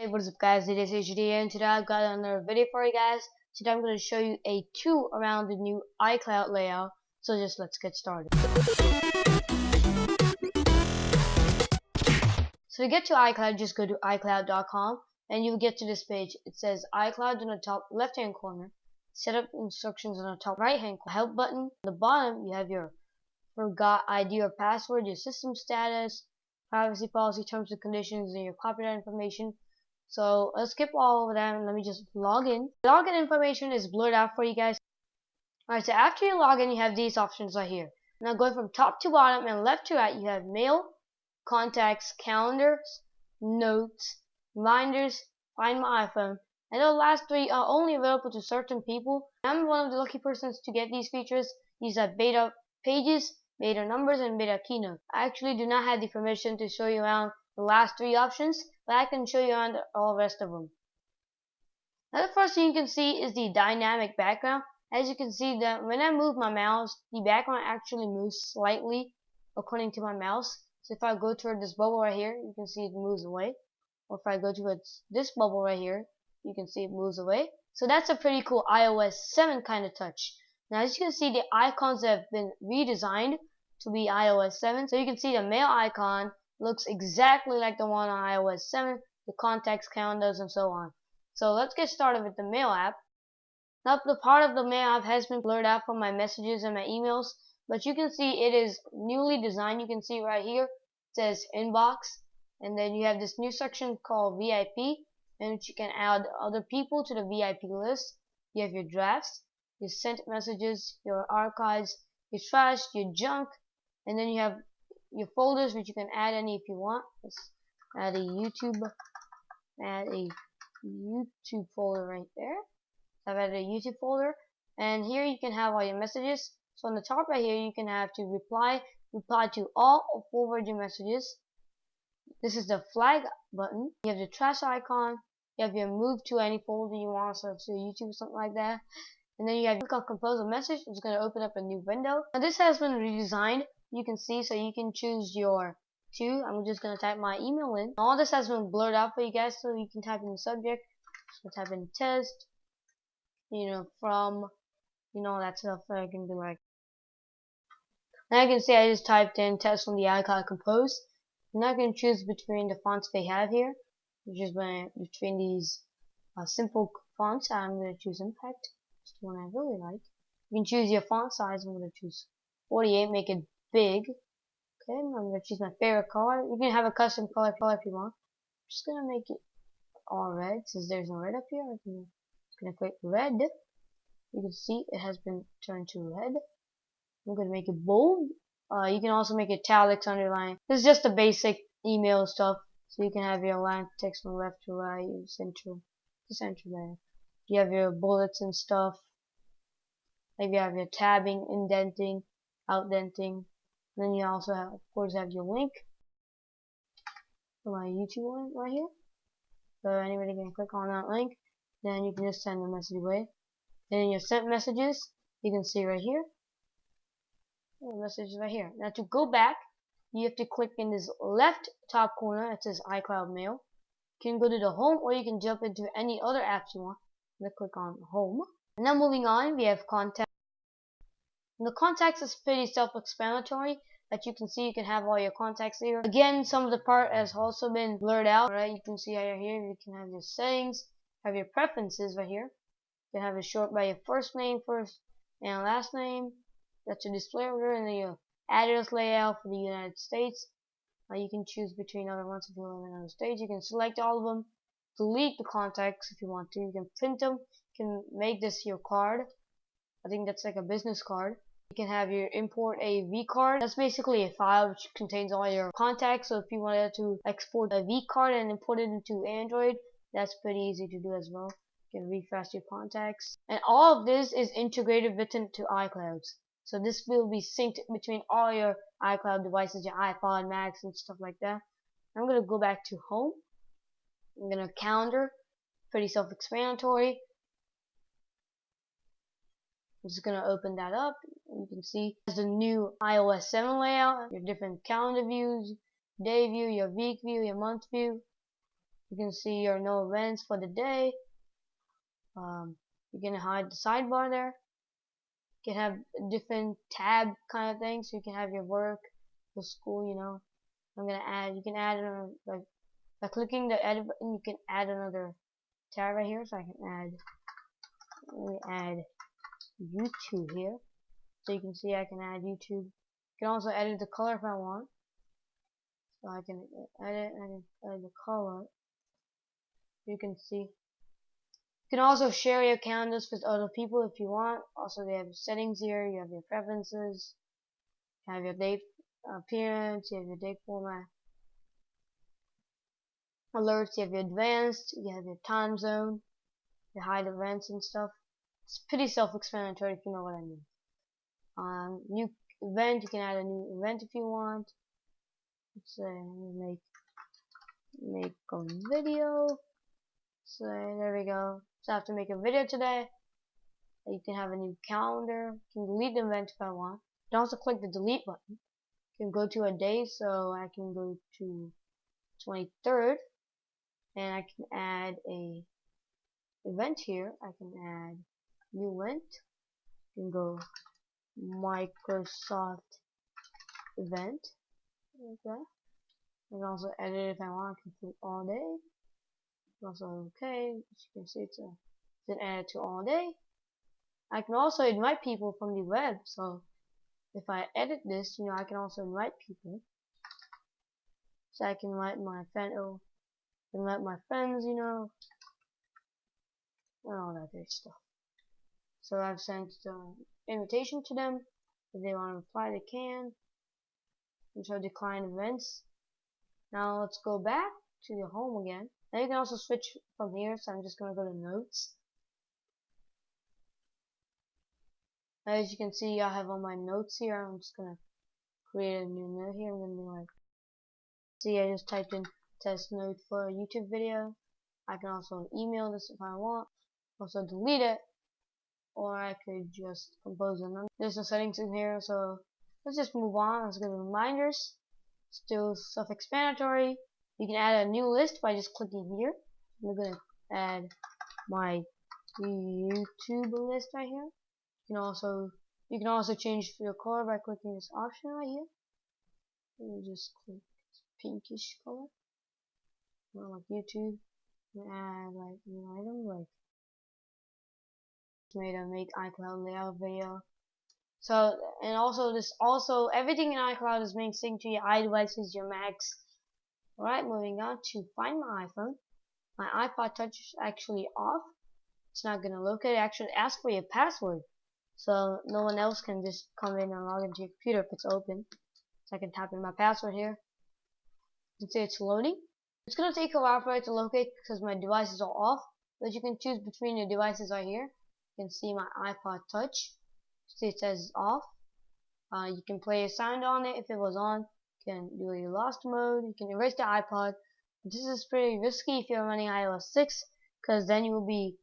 Hey, what is up guys, it is HD and today I've got another video for you guys. Today I'm going to show you a tour around the new iCloud layout, so just let's get started. So to get to iCloud, just go to iCloud.com and you'll get to this page. It says iCloud in the top left hand corner, setup instructions on the top right hand corner, help button. On the bottom you have your forgot ID or password, your system status, privacy policy, terms and conditions, and your copyright information. So let's skip all of that and let me just log in. Login information is blurred out for you guys. Alright, so after you log in, you have these options right here. Now going from top to bottom and left to right, you have mail, contacts, calendars, notes, reminders, find my iPhone. And the last three are only available to certain people. I'm one of the lucky persons to get these features. These are beta pages, beta numbers, and beta keynote. I actually do not have the permission to show you around the last three options, but I can show you around all the rest of them. Now the first thing you can see is the dynamic background. As you can see that when I move my mouse, the background actually moves slightly according to my mouse. So if I go toward this bubble right here, you can see it moves away. Or if I go towards this bubble right here, you can see it moves away. So that's a pretty cool iOS 7 kind of touch. Now as you can see, the icons have been redesigned to be iOS 7. So you can see the mail icon looks exactly like the one on iOS 7, the contacts, calendars, and so on. So let's get started with the mail app. Now the part of the mail app has been blurred out from my messages and my emails, but you can see it is newly designed. You can see right here it says inbox, and then you have this new section called VIP, in which you can add other people to the VIP list. You have your drafts, your sent messages, your archives, your trash, your junk, and then you have your folders, which you can add any if you want. Let's add a YouTube folder right there. I've added a YouTube folder, and here you can have all your messages. So on the top right here, you can have to reply to all, or forward your messages. This is the flag button. You have the trash icon. You have your move to any folder you want, so to YouTube or something like that. And then you have click on compose a message. It's going to open up a new window. Now this has been redesigned. You can see, so you can choose your two. I'm just going to type my email in. All this has been blurred out for you guys, so you can type in the subject. So type in test, from, that stuff. I can be like, now you can see I just typed in test from the iCloud compose. Now I can choose between the fonts they have here, which is between these simple fonts. I'm going to choose Impact. It's the one I really like. You can choose your font size. I'm going to choose 48, make it big. Okay, I'm going to choose my favorite color. You can have a custom color if you want. I'm just going to make it all red, since there's no red up here. I'm going to click red. You can see it has been turned to red. I'm going to make it bold. You can also make italics, underline. This is just the basic email stuff. So you can have your line text from left to right, center there. You have your bullets and stuff. Like you have your tabbing, indenting, outdenting. Then you also have, of course, have your link for my YouTube link right here. So anybody can click on that link. Then you can just send the message away. And in your sent messages, you can see right here. The message is right here. Now to go back, you have to click in this left top corner. It says iCloud Mail. You can go to the home, or you can jump into any other apps you want. I'm going to click on home. And now moving on, we have contacts. And the contacts is pretty self-explanatory. As you can see, you can have all your contacts here. Again, some of the part has also been blurred out. Alright, you can see right here, you can have your settings, have your preferences right here. You can have it short by your first name, first and last name. That's your display order, and then your address layout for the United States. You can choose between other ones if you live in another state. You can select all of them, delete the contacts if you want to. You can print them. You can make this your card. I think that's like a business card. You can have your import a V card. That's basically a file which contains all your contacts. So if you wanted to export a V card and import it into Android, that's pretty easy to do as well. You can refresh your contacts. And all of this is integrated within to iCloud. So this will be synced between all your iCloud devices, your iPod, Macs, and stuff like that. I'm going to go back to home. I'm going to calendar. Pretty self-explanatory. I'm just going to open that up. You can see there's the new iOS 7 layout, your different calendar views, day view, your week view, your month view. You can see your no events for the day. You can hide the sidebar there. You can have a different tab kind of thing, so you can have your work, your school, you know. You can add another, like, by clicking the edit button, you can add another tab right here. So I can add YouTube here. So you can see I can add YouTube. You can also edit the color if I want. So I can edit the color. You can see. You can also share your calendars with other people if you want. Also, they have settings here. You have your preferences. You have your date appearance. You have your date format. Alerts. You have your advanced. You have your time zone. Your hide events and stuff. It's pretty self-explanatory if you know what I mean. New event. You can add a new event if you want. Let's say make a video. So there we go. So I have to make a video today. You can have a new calendar. You can delete the event if I want. You can also click the delete button. You can go to a day, so I can go to 23rd, and I can add a event here. I can add new event. You can go Microsoft event. Okay. I can also edit it if I want. I can click all day. Also okay. As you can see, it's an add to all day. I can also invite people from the web. So if I edit this, you know, I can also invite people. So I can invite my friends, you know, and all that great stuff. So I've sent the invitation to them. If they want to reply, they can. And so decline events. Now let's go back to the home again. Now you can also switch from here. So I'm just gonna go to notes. As you can see, I have all my notes here. I'm just gonna create a new note here. I'm gonna be like, see, I just typed in test note for a YouTube video. I can also email this if I want. Also delete it, or I could just compose a number. There's no settings in here, so let's just move on. Let's go to reminders. Still self-explanatory. You can add a new list by just clicking here. I'm gonna add my YouTube list right here. You can also change the color by clicking this option right here. Let me just click pinkish color. Like YouTube. And add like new item, like made a make iCloud layout video. So and also everything in iCloud is being synced to your iDevices, your Macs. Alright, moving on to find my iPhone. My iPod Touch is actually off. It's not gonna locate it. Actually ask for your password. So no one else can just come in and log into your computer if it's open. So I can type in my password here. You can see it's loading. It's gonna take a while for it to locate because my devices are off. But you can choose between your devices right here. You can see my iPod Touch. See it says off. You can play a sound on it if it was on. You can do a lost mode. You can erase the iPod. This is pretty risky if you're running iOS 6 because then you will be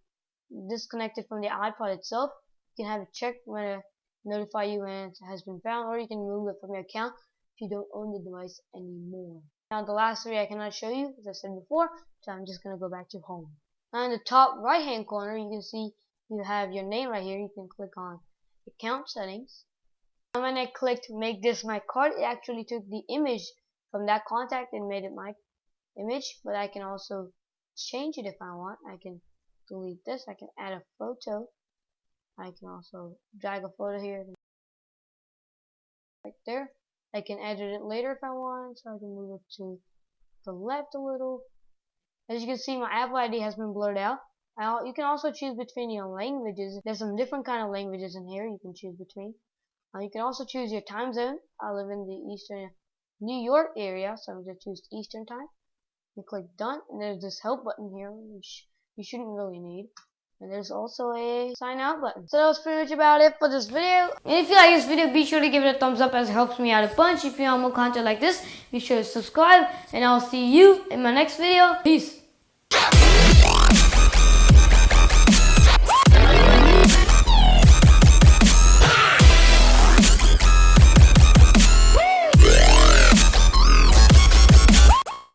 disconnected from the iPod itself. You can have it checked when it notify you when it has been found, or you can remove it from your account if you don't own the device anymore. Now the last three I cannot show you, as I said before, so I'm just gonna go back to home. Now in the top right hand corner you can see you have your name right here. You can click on account settings. And when I clicked make this my card, it actually took the image from that contact and made it my image, but I can also change it if I want. I can delete this. I can add a photo. I can also drag a photo here right there. I can edit it later if I want, so I can move it to the left a little. As you can see, my Apple ID has been blurred out. You can also choose between your languages. There's some different kind of languages in here you can choose between. You can also choose your time zone. I live in the Eastern New York area, so I'm going to choose Eastern time. You click done, and there's this help button here, which you shouldn't really need. And there's also a sign out button. So that was pretty much about it for this video. And if you like this video, be sure to give it a thumbs up as it helps me out a bunch. If you want more content like this, be sure to subscribe. And I'll see you in my next video. Peace.